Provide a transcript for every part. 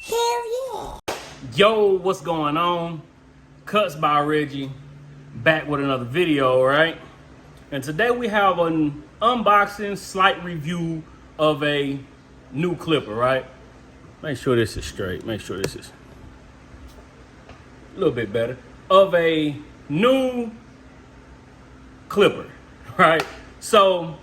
Hell yeah. Yo, what's going on? Cuts by Reggie, back with another video, right? And today we have an unboxing, slight review of a new clipper, right? Make sure this is straight. Make sure this is a little bit better. Of a new clipper, right? So,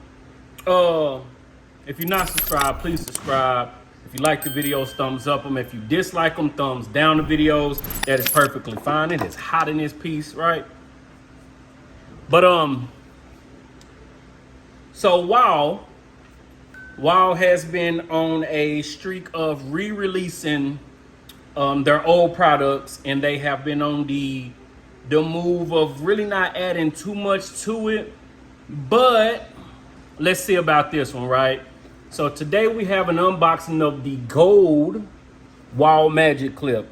if you're not subscribed, please subscribe. If you like the videos, thumbs up them. If you dislike them, thumbs down the videos. That is perfectly fine. It is hot in this piece, right? But so Wahl has been on a streak of re-releasing their old products, and they have been on the move of really not adding too much to it. But let's see about this one, right? So today we have an unboxing of the gold Wahl Magic Clip.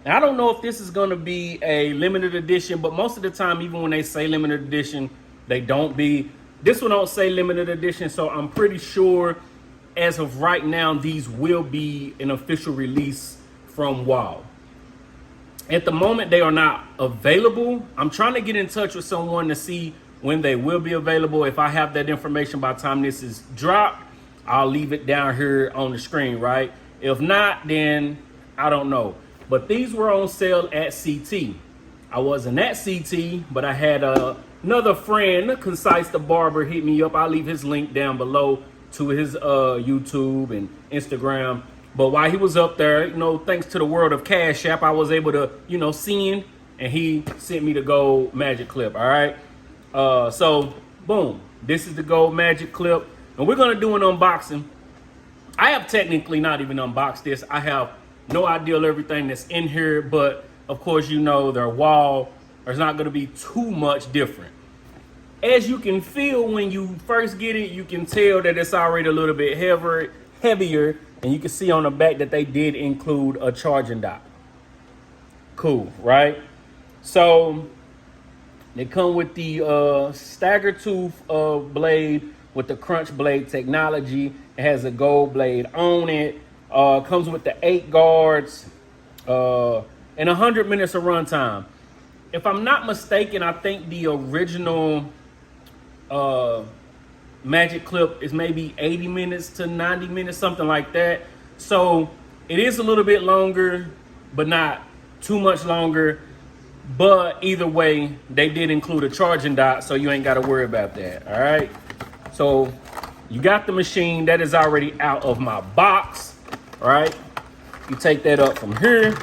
And I don't know if this is going to be a limited edition, but most of the time, even when they say limited edition, they don't be. This one don't say limited edition, so I'm pretty sure as of right now, these will be an official release from Wahl. At the moment, they are not available. I'm trying to get in touch with someone to see when they will be available. If I have that information by the time this is dropped, I'll leave it down here on the screen, right? If not, then I don't know. But these were on sale at CT. I wasn't at CT, but I had another friend, Concise the Barber, hit me up. I'll leave his link down below to his YouTube and Instagram. But while he was up there, thanks to the world of Cash App, I was able to, see him, and he sent me the gold Magic Clip, all right? So, boom, this is the gold Magic Clip, and we're going to do an unboxing. I have technically not even unboxed this. I have no idea of everything that's in here, but of course, their Wahl, there's not going to be too much different. As you can feel when you first get it, you can tell that it's already a little bit heavier, and you can see on the back that they did include a charging dock. Cool, right? So they come with the stagger tooth blade with the crunch blade technology. It has a gold blade on it. Comes with the 8 guards and 100 minutes of runtime. If I'm not mistaken, I think the original Magic Clip is maybe 80 minutes to 90 minutes, something like that. So it is a little bit longer, but not too much longer. But either way, they did include a charging dock, so you ain't got to worry about that. All right. So you got the machine that is already out of my box. All right. You take that up from here.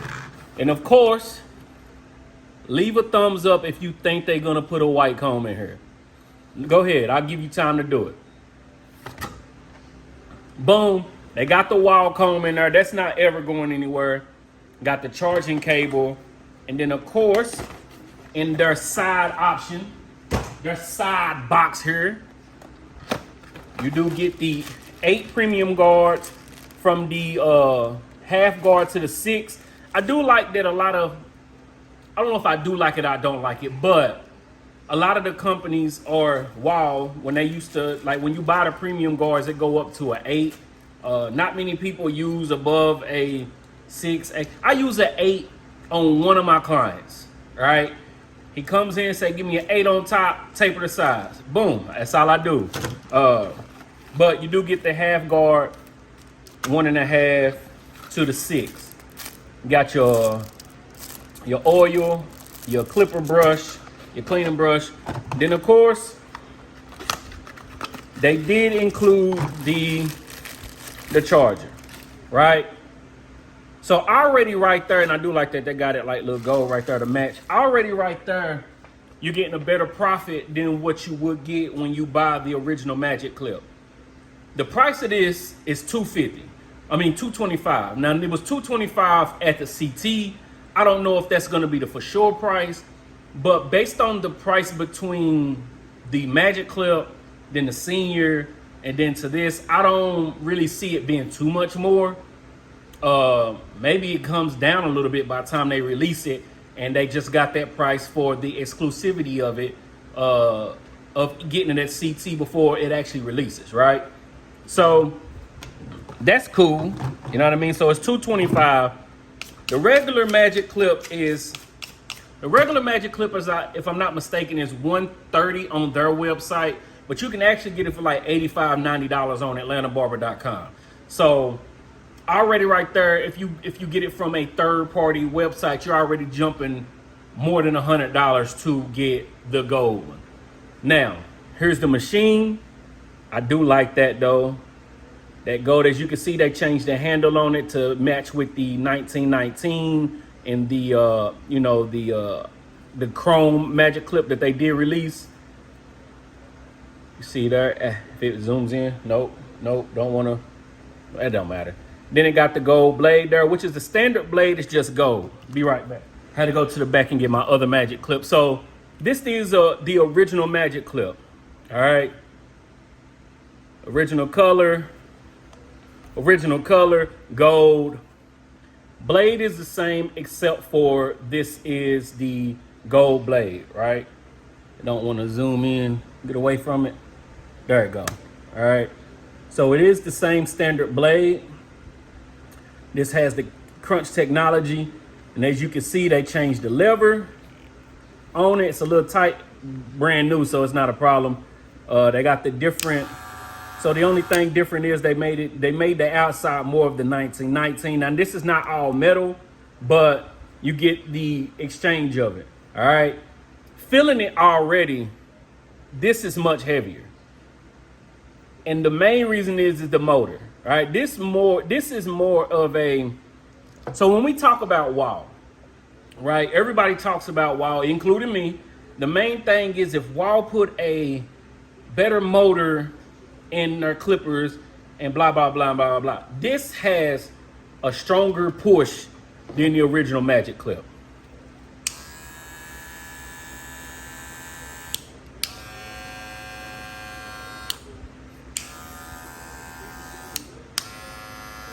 And of course, leave a thumbs up if you think they're going to put a white comb in here. Go ahead. I'll give you time to do it. Boom. They got the Wahl comb in there. That's not ever going anywhere. Got the charging cable. And then, of course, in their side option, their side box here, you do get the 8 premium guards from the half guard to the 6. I do like that I don't know if I do like it or I don't like it, but a lot of the companies or Wahl, when they used to, like when you buy the premium guards, it go up to an 8. Not many people use above a 6. I use an 8 on one of my clients, right? He comes in and say, give me an 8 on top, taper the sides. Boom, that's all I do. But you do get the half guard, 1.5 to the 6. You got your oil, your clipper brush, your cleaning brush. Then of course, they did include the charger, right? So already right there, and I do like that they got it like little gold right there to match. Already right there, you're getting a better profit than what you would get when you buy the original Magic Clip. The price of this is $225. Now it was $225 at the CT. I don't know if that's going to be the for sure price, but based on the price between the Magic Clip, then the Senior, and then to this, I don't really see it being too much more. Maybe it comes down a little bit by the time they release it, and they just got that price for the exclusivity of it, of getting it at CT before it actually releases, right? So that's cool, you know what I mean? So it's $225 The regular magic clip is if I'm not mistaken, is $130 on their website, but you can actually get it for like $85, $90 on AtlantaBarber.com. So already right there, if you get it from a third party website, you're already jumping more than $100 to get the gold one. Now, here's the machine. I do like that though. That gold, as you can see, they changed the handle on it to match with the 1919 and the the chrome magic clip that they did release. You see there, if it zooms in, nope, don't wanna, that don't matter. Then it got the gold blade there, which is the standard blade, it's just gold. Be right back. Had to go to the back and get my other magic clip. So this is the original magic clip, all right? Original color, gold. Blade is the same except for this is the gold blade, right? I don't want to zoom in, get away from it. There you go. All right. So it is the same standard blade. This has the crunch technology. And as you can see, they changed the lever on it. It's a little tight, brand new, so it's not a problem. They got the different. So the only thing different is they made the outside more of the 1919. Now this is not all metal, but you get the exchange of it. All right. Feeling it already, this is much heavier. And the main reason is the motor. All right. This is more of a, so when we talk about Wahl, right? Everybody talks about Wahl, including me. The main thing is if Wahl put a better motor in their clippers and blah, blah, blah, blah, blah. This has a stronger push than the original magic clip.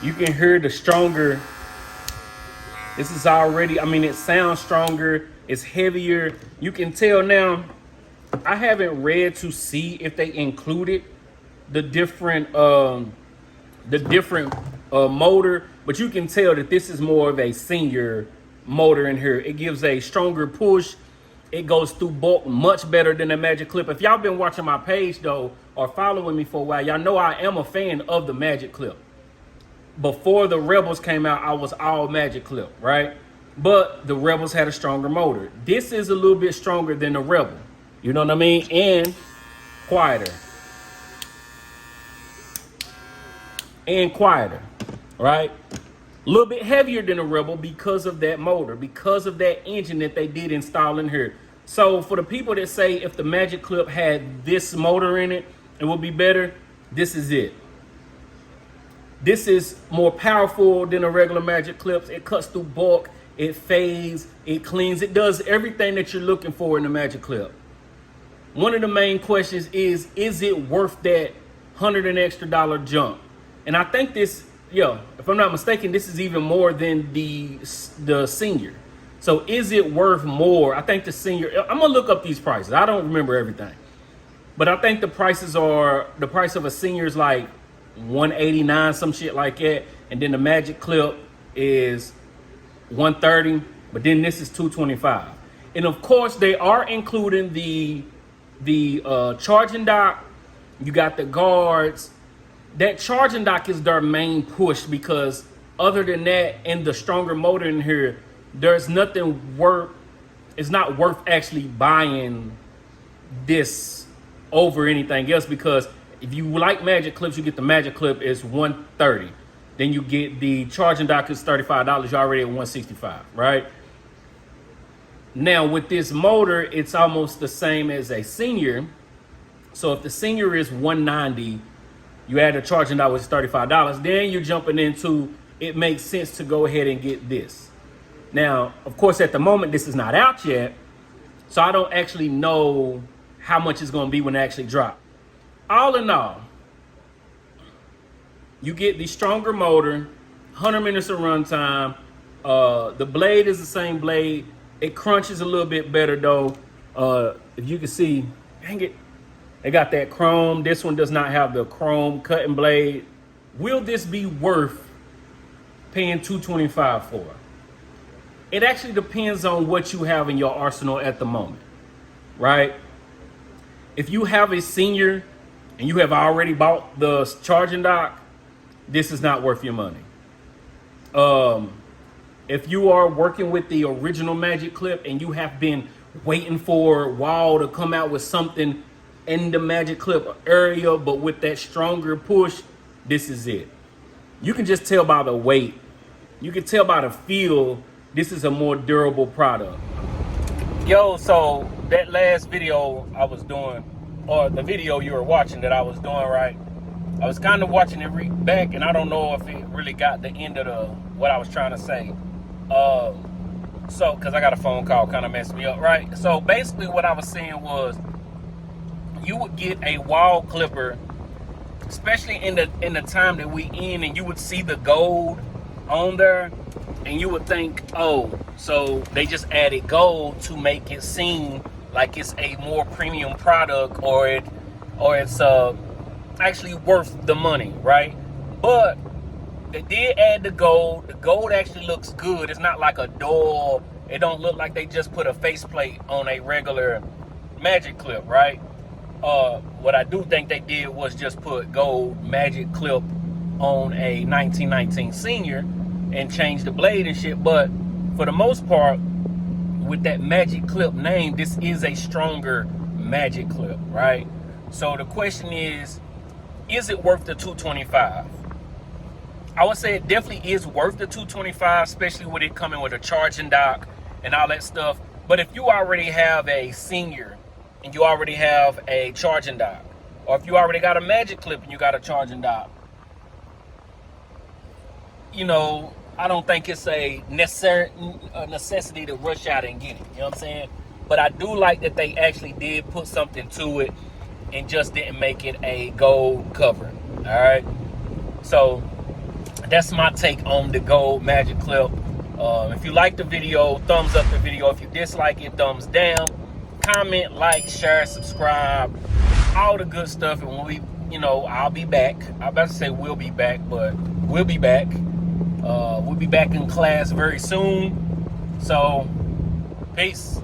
You can hear the stronger. This is already, I mean, it sounds stronger. It's heavier. You can tell now. I haven't read to see if they included the different motor, but you can tell that this is more of a senior motor in here. It gives a stronger push. It goes through bulk much better than the magic clip. If y'all been watching my page though, or following me for a while, y'all know I am a fan of the magic clip. Before the Rebels came out, I was all magic clip, right? But the Rebels had a stronger motor. This is a little bit stronger than the Rebel. You know what I mean? And quieter. Right? A little bit heavier than a Rebel because of that motor, because of that engine that they did install in here. So for the people that say if the magic clip had this motor in it, it would be better, this is it. This is more powerful than a regular magic clips. It cuts through bulk, it fades, it cleans, it does everything that you're looking for in a magic clip. One of the main questions is it worth that $100 and extra jump? And I think this, if I'm not mistaken, this is even more than the senior. So is it worth more? I think the senior, I'm gonna look up these prices. I don't remember everything, but I think the price of a senior is like $189, some shit like that. And then the magic clip is $130, but then this is $225. And of course they are including the charging dock. You got the guards. That charging dock is their main push, because other than that and the stronger motor in here, there's nothing worth, it's not worth actually buying this over anything else, because if you like magic clips, you get the magic clip is $130. Then you get the charging dock is $35. You're already at $165, right? Now with this motor, it's almost the same as a senior. So if the senior is $190, you add a charging dock, which is $35, then you're jumping into, it makes sense to go ahead and get this. Now, of course, at the moment, this is not out yet, so I don't actually know how much it's going to be when it actually drops. All in all, you get the stronger motor, 100 minutes of runtime. The blade is the same blade. It crunches a little bit better though. If you can see, dang it, they got that chrome. This one does not have the chrome cutting blade. Will this be worth paying $225 for? It actually depends on what you have in your arsenal at the moment, right? If you have a senior and you have already bought the charging dock, this is not worth your money. If you are working with the original Magic Clip and you have been waiting for Wahl to come out with something in the Magic Clip area, but with that stronger push, this is it. You can just tell by the weight. You can tell by the feel, this is a more durable product. Yo, so that last video I was doing, or the video you were watching that I was doing, right? I was kind of watching it back, and I don't know if it really got the end of what I was trying to say. So, because I got a phone call, kind of messed me up, right? So basically what I was saying was, you would get a Wahl clipper, especially in the time that we in, and you would see the gold on there, and you would think, oh, so they just added gold to make it seem like it's a more premium product, or it's actually worth the money, right? But they did add the gold. The gold actually looks good. It's not like a dull. It don't look like they just put a faceplate on a regular Magic Clip, right? What I do think they did was just put gold Magic Clip on a 1919 Senior and change the blade and shit. But for the most part, with that Magic Clip name, this is a stronger Magic Clip, right? So the question is it worth the $225? I would say it definitely is worth the $225, especially with it coming with a charging dock and all that stuff. But if you already have a Senior and you already have a charging dock, or if you already got a Magic Clip and you got a charging dock, you know, I don't think it's a necessity to rush out and get it. You know what I'm saying? But I do like that they actually did put something to it and just didn't make it a gold cover. All right. So that's my take on the gold Magic Clip. If you like the video, thumbs up the video. If you dislike it, thumbs down. Comment, like, share, subscribe, all the good stuff. And when we, I'll be back. I'm about to say we'll be back, but we'll be back. We'll be back in class very soon. So, peace.